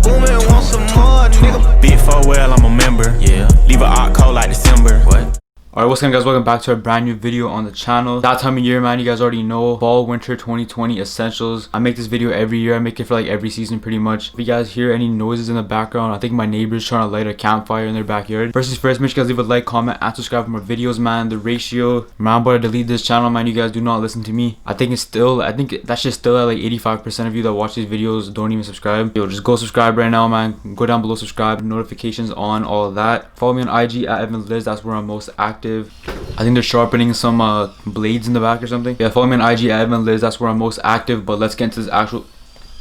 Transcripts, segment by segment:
Boomin want some more, nigga. Big 4 well, I'm a member. Yeah. Leave a hot cold like December. What? Alright, what's up guys, welcome back to a brand new video on the channel. That time of year, man, you guys already know, fall winter 2020 essentials. I make this video every year. I make it for like every season pretty much. If you guys hear any noises in the background, I think my neighbor's trying to light a campfire in their backyard. First things first, make sure you guys leave a like, comment, and subscribe for more videos, man. The ratio, man, I'm about to delete this channel, man. You guys do not listen to me. I think that shit's still at like 85% of you that watch these videos don't even subscribe. Yo, just go subscribe right now, man. Go down below, subscribe, notifications on, all of that. Follow me on IG at EvansLiz, that's where I'm most active. I think they're sharpening some blades in the back or something. Yeah, follow me on IG at EvansLiz, that's where I'm most active. But let's get into this actual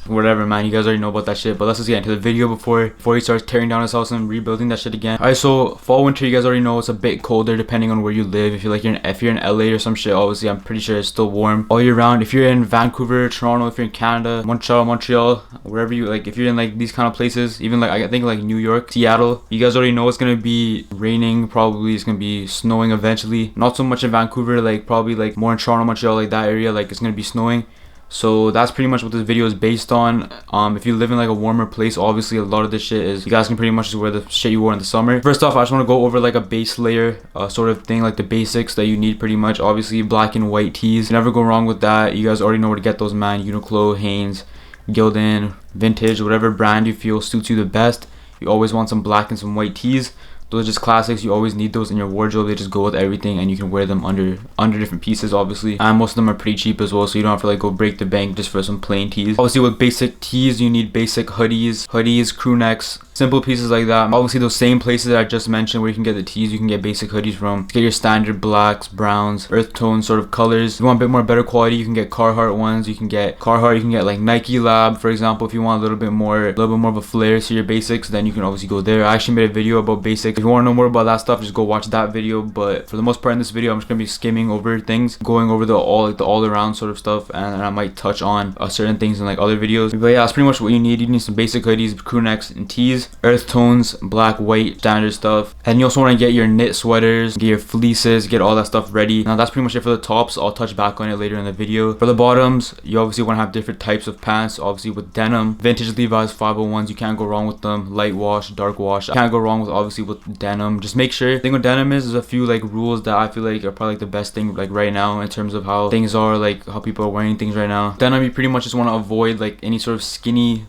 whatever, man. You guys already know about that shit, but let's just get into the video before he starts tearing down his house and rebuilding that shit again. Alright, so fall winter, you guys already know it's a bit colder depending on where you live. If you're in LA or some shit, obviously I'm pretty sure it's still warm all year round. If you're in Vancouver, Toronto, if you're in Canada, Montreal, wherever you like, if you're in like these kind of places, even like I think like New York, Seattle, you guys already know it's gonna be raining. Probably it's gonna be snowing eventually. Not so much in Vancouver, like probably like more in Toronto, Montreal, like that area, like it's gonna be snowing. So that's pretty much what this video is based on. If you live in like a warmer place, obviously a lot of this shit is, you guys can pretty much just wear the shit you wore in the summer. First off, I just want to go over like a base layer sort of thing, like the basics that you need pretty much. Obviously black and white tees, you never go wrong with that. You guys already know where to get those, man. Uniqlo, Hanes, Gildan, Vintage, whatever brand you feel suits you the best. You always want some black and some white tees. Those are just classics. You always need those in your wardrobe. They just go with everything, and you can wear them under different pieces, obviously. And most of them are pretty cheap as well, so you don't have to like go break the bank just for some plain tees. Obviously with basic tees, you need basic hoodies, crew necks, simple pieces like that. Obviously those same places that I just mentioned where you can get the tees, you can get basic hoodies from. Get your standard blacks, browns, earth tone sort of colors. If you want a bit more better quality, you can get Carhartt ones. You can get like Nike Lab, for example. If you want a little bit more of a flair to your basics, then you can obviously go there. I actually made a video about basics. If you want to know more about that stuff, just go watch that video. But for the most part in this video, I'm just gonna be skimming over things, going over the all around sort of stuff, and I might touch on certain things in like other videos. But yeah, that's pretty much what you need. You need some basic hoodies, crew necks, and tees, earth tones, black, white, standard stuff. And you also want to get your knit sweaters, get your fleeces, get all that stuff ready. Now that's pretty much it for the tops. I'll touch back on it later in the video. For the bottoms, you obviously want to have different types of pants. Obviously with denim, vintage Levi's 501s, you can't go wrong with them. Light wash, dark wash, can't go wrong with obviously with denim. Just make sure, the thing with denim is there's a few like rules that I feel like are probably like the best thing like right now in terms of how things are, like how people are wearing things right now. Denim, you pretty much just want to avoid like any sort of skinny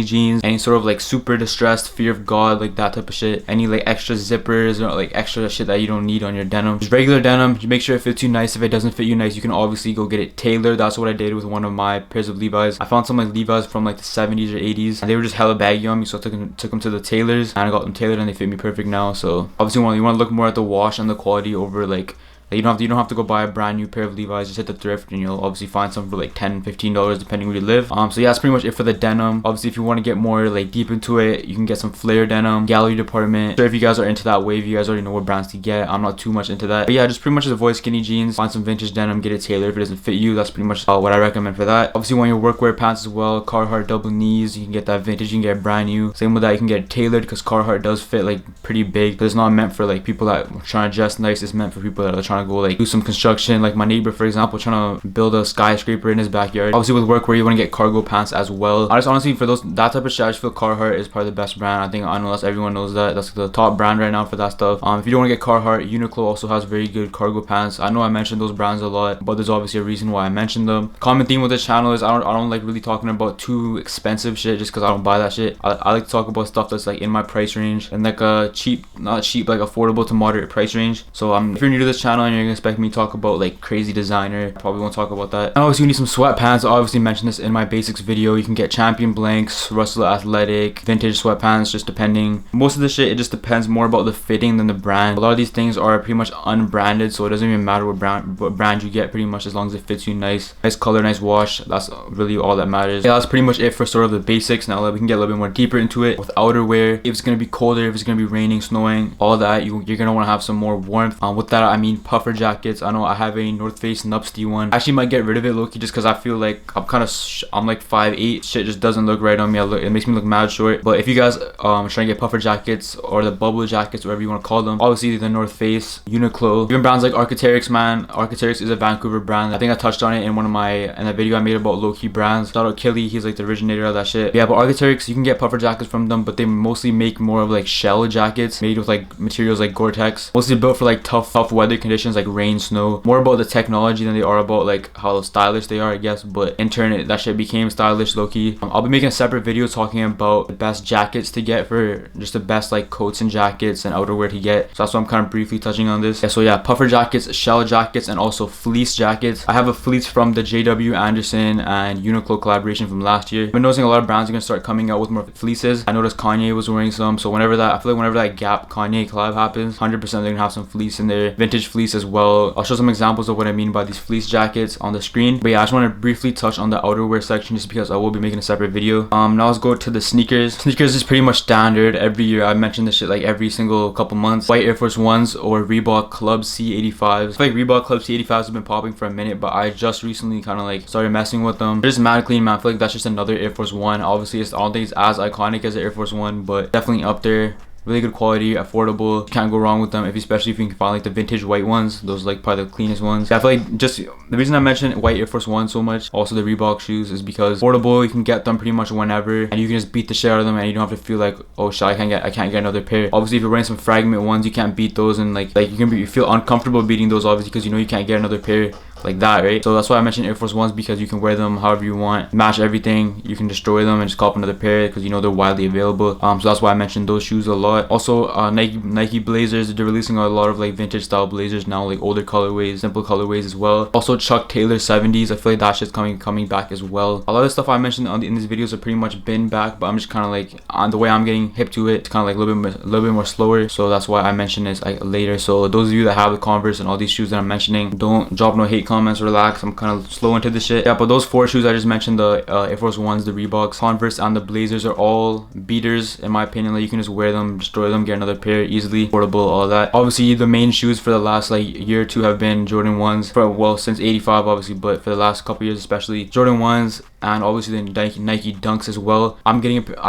jeans, any sort of like super distressed, fear of God, like that type of shit. Any like extra zippers or like extra shit that you don't need on your denim. Just regular denim, you make sure it fits you nice. If it doesn't fit you nice, you can obviously go get it tailored. That's what I did with one of my pairs of Levi's. I found some like Levi's from like the 70s or 80s, and they were just hella baggy on me, so I took them to the tailors, and I got them tailored, and they fit me perfect now. So obviously you want to look more at the wash and the quality over like you don't have to go buy a brand new pair of Levi's. Just hit the thrift and you'll obviously find some for like $10-15 depending where you live. So yeah, that's pretty much it for the denim. Obviously if you want to get more like deep into it, you can get some flare denim, gallery department. So if you guys are into that wave, you guys already know what brands to get. I'm not too much into that, but yeah, just pretty much avoid skinny jeans. Find some vintage denim, get it tailored. If it doesn't fit you, that's pretty much what I recommend for that. Obviously want your workwear pants as well. Carhartt double knees, you can get that vintage, you can get brand new. Same with that, you can get it tailored because Carhartt does fit like pretty big, but it's not meant for like people that are trying to dress nice. It's meant for people that are trying to go like do some construction, like my neighbor for example, trying to build a skyscraper in his backyard. Obviously with workwear, you want to get cargo pants as well. I just honestly, for that type of shit, I just feel Carhartt is probably the best brand. I know that's everyone knows that's the top brand right now for that stuff. If you don't want to get Carhartt, Uniqlo also has very good cargo pants. I know I mentioned those brands a lot, but there's obviously a reason why I mentioned them. Common theme with this channel is I don't like really talking about too expensive shit just because I don't buy that shit. I like to talk about stuff that's like in my price range and like a not cheap, like affordable to moderate price range. So if you're new to this channel and you're gonna expect me to talk about like crazy designer, probably won't talk about that. And obviously you need some sweatpants. I obviously mentioned this in my basics video. You can get Champion blanks, Russell Athletic, vintage sweatpants, just depending. Most of the shit, it just depends more about the fitting than the brand. A lot of these things are pretty much unbranded, so it doesn't even matter what brand you get pretty much, as long as it fits you nice color, nice wash. That's really all that matters. Yeah, that's pretty much it for sort of the basics. Now we can get a little bit more deeper into it with outerwear. If it's gonna be colder, if it's gonna be raining, snowing, all that, you're gonna want to have some more warmth. With that I mean puffer jackets. I know I have a North Face Nupsty one. I actually might get rid of it low-key just because I feel like I'm like 5'8". Shit just doesn't look right on me. It makes me look mad short. But if you guys trying to get puffer jackets or the bubble jackets, whatever you want to call them, obviously the North Face, Uniqlo, even brands like Arc'teryx, man. Arc'teryx is a Vancouver brand. I think I touched on it in a video I made about low-key brands. Shout out Killy, he's like the originator of that shit. Yeah, but Arc'teryx, you can get puffer jackets from them, but they mostly make more of like shell jackets made with like materials like Gore-Tex, mostly built for like tough weather conditions like rain, snow. More about the technology than they are about like how stylish they are, I guess. But in turn, that shit became stylish low-key. I'll be making a separate video talking about the best jackets to get, for just the best like coats and jackets and outerwear to get. So that's why I'm kind of briefly touching on this. Yeah, so yeah, puffer jackets, shell jackets, and also fleece jackets. I have a fleece from the JW Anderson and Uniqlo collaboration from last year. I've been noticing a lot of brands are gonna start coming out with more fleeces. I noticed Kanye was wearing some, so I feel like whenever that Gap Kanye collab happens, 100% they're gonna have some fleece in there, vintage fleece as well. I'll show some examples of what I mean by these fleece jackets on the screen. But yeah, I just want to briefly touch on the outerwear section just because I will be making a separate video. Now let's go to the sneakers. Sneakers is pretty much standard every year. I mentioned this shit like every single couple months. White Air Force Ones or Reebok Club C85s. I feel like Reebok Club C85s have been popping for a minute, but I just recently kind of like started messing with them. They're just mad clean, man. I feel like that's just another Air Force One. Obviously, I don't think it's as iconic as the Air Force One, but definitely up there. Really good quality, affordable, can't go wrong with them, especially if you can find like the vintage white ones. Those are like probably the cleanest ones. I feel like just the reason I mentioned white Air Force One so much, also the Reebok shoes, is because affordable, you can get them pretty much whenever, and you can just beat the shit out of them, and you don't have to feel like, oh shit, I can't get another pair. Obviously, if you're wearing some fragment ones, you can't beat those, and like you feel uncomfortable beating those, obviously, because you know you can't get another pair like that, right? So that's why I mentioned Air Force Ones, because you can wear them however you want, match everything, you can destroy them and just cop another pair because you know they're widely available. So that's why I mentioned those shoes a lot. Also Nike Blazers, they're releasing a lot of like vintage style blazers now, like older colorways, simple colorways as well. Also Chuck Taylor 70s, I feel like that shit's coming back as well. A lot of the stuff I mentioned in these videos have pretty much been back, but I'm just kind of like, on the way I'm getting hip to it, it's kind of like a little bit more slower, so that's why I mentioned this like later. So those of you that have the Converse and all these shoes that I'm mentioning, don't drop no hate comments, relax, I'm kind of slow into this shit. Yeah, but those four shoes I just mentioned, the Air Force Ones, the Reeboks, Converse, and the Blazers, are all beaters in my opinion. Like you can just wear them, destroy them, get another pair easily, affordable, all that. Obviously the main shoes for the last like year or two have been Jordan 1s, for well since 85 obviously, but for the last couple years especially, Jordan 1s, and obviously the Nike Dunks as well. I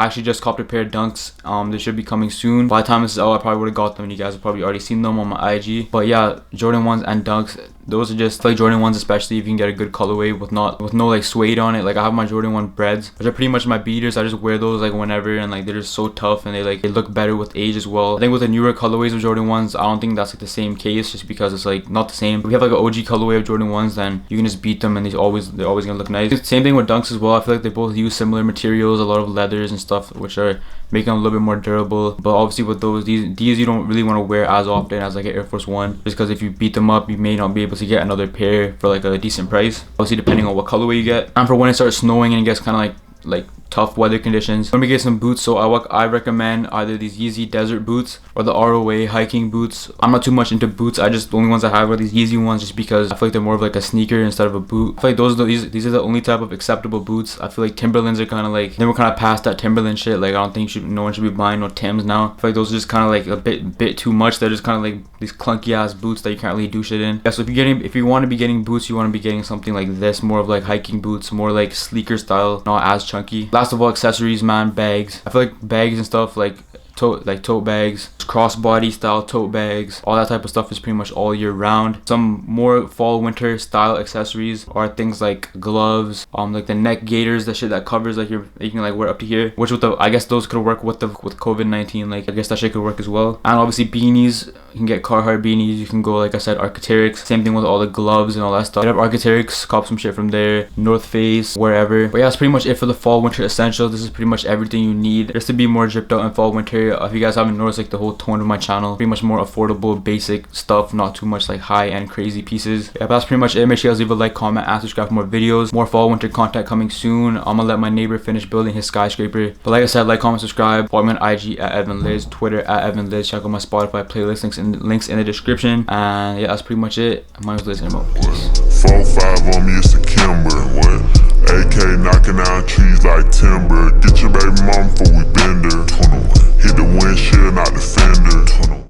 actually just copped a pair of Dunks. They should be coming soon. By the time this is out, I probably would have got them and you guys have probably already seen them on my IG. But yeah, Jordan 1s and Dunks, those are just like Jordan 1s, especially if you can get a good colorway with no like suede on it. Like I have my Jordan 1 Breads, which are pretty much my beaters. I just wear those like whenever, and like they're just so tough, and they look better with age as well. I think with the newer colorways of Jordan 1s, I don't think that's like the same case, just because it's like not the same. If we have like an OG colorway of Jordan 1s, then you can just beat them and they're always gonna look nice. Same thing with Dunks as well. I feel like they both use similar materials, a lot of leathers and stuff, which are making them a little bit more durable. But obviously with those, these you don't really want to wear as often as like an Air Force One, just because if you beat them up, you may not be able to get another pair for like a decent price, obviously depending on what colorway you get. And for when it starts snowing and it gets kind of like tough weather conditions, let me get some boots. So I recommend either these Yeezy desert boots or the ROA hiking boots. I'm not too much into boots. The only ones I have are these Yeezy ones, just because I feel like they're more of like a sneaker instead of a boot. I feel like these are the only type of acceptable boots. I feel like Timberlands are kind of like, they were kind of past that Timberland shit. Like I don't think no one should be buying no Tims now. I feel like those are just kind of like a bit too much. They're just kind of like these clunky ass boots that you can't really do shit in. Yeah, so if you want to be getting boots, you want to be getting something like this, more of like hiking boots, more like sleeker style, not as chunky. Last of all, accessories, man. Bags. I feel like bags and stuff like tote bags, crossbody style tote bags, all that type of stuff is pretty much all year round. Some more fall winter style accessories are things like gloves, like the neck gaiters, the shit that covers like you can like wear up to here, which I guess those could work with COVID-19. like I guess that shit could work as well. And obviously beanies, you can get Carhartt beanies, you can go like I said Arc'teryx, same thing with all the gloves and all that stuff. Hit up Arc'teryx, cop some shit from there, North Face, wherever. But yeah, that's pretty much it for the fall winter essentials. This is pretty much everything you need just to be more dripped out in fall winter. If you guys haven't noticed, like the whole tone of my channel, pretty much more affordable, basic stuff, not too much like high-end crazy pieces. Yeah, but that's pretty much it. Make sure you guys leave a like, comment, and subscribe for more videos. More fall winter content coming soon. I'm gonna let my neighbor finish building his skyscraper. But like I said, like, comment, subscribe. Follow me on IG at Evan Liz, Twitter at Evan Liz. Check out my Spotify playlist, links in the description. And yeah, that's pretty much it. My name's Liz, and I'm out. Peace. 4-5 on me, it's a Kimber. What? AK knocking down trees like timber. Get your baby mom for